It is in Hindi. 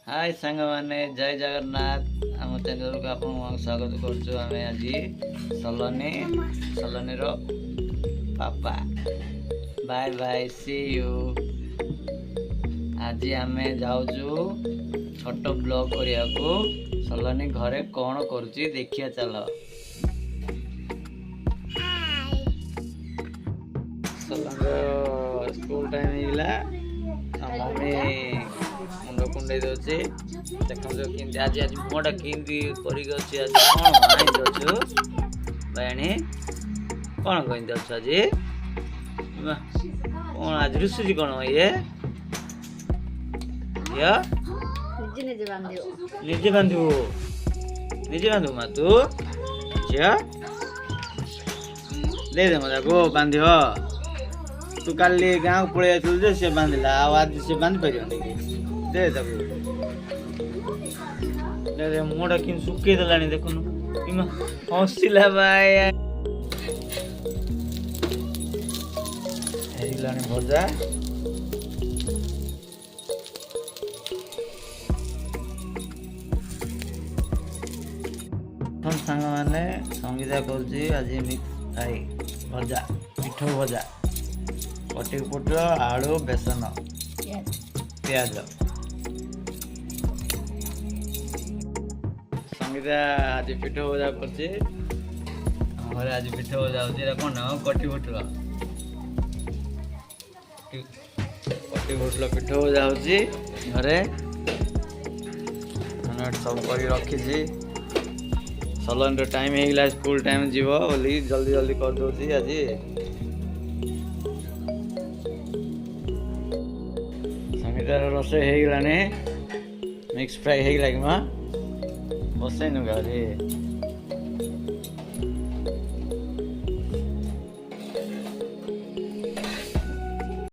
हाय सांग माने जय जगन्नाथ आम चैनल को आपन स्वागत करछु। हमें आज सलोनी रो पापा बाय बाय सी यू। आज आमे जाऊचु छोट ब्लॉग करिया को सलोनी घरे कौन करुची देखिया चलो। सलोनी स्कूल टाइम हिला मम्मी मुंड कुंडे दे देखो कि आज आज मुहटा कि आज कौन आई भाई कौन कही आज कौन आज रुसुची कौन ये निजे बांधु मा तू झिया दे दे मजा को बांध तू काली गाँव पड़े आसल से बांधला आज से बांध पार दे दे मुहटा कि सुखे देला देखुन हसला भाई भजा सांग मैंने संगीता कर आज मिक्स फ्राई भजा पिठो भजा कटी पुट आलू बेसन प्याज संगीता आज पिठ भजा कर आज पिठ भजा हो कौन कटी पुटल कटी पुटल पिठ भजा हो घरे सब कर रखी सलोन रो टाइम हो स्कूल टाइम जीव बोली जल्दी जल्दी कर दौर आज संगीतार रोषे हो गलानी मिक्स फ्राई हो गला कि माँ बसैनु गाड़ी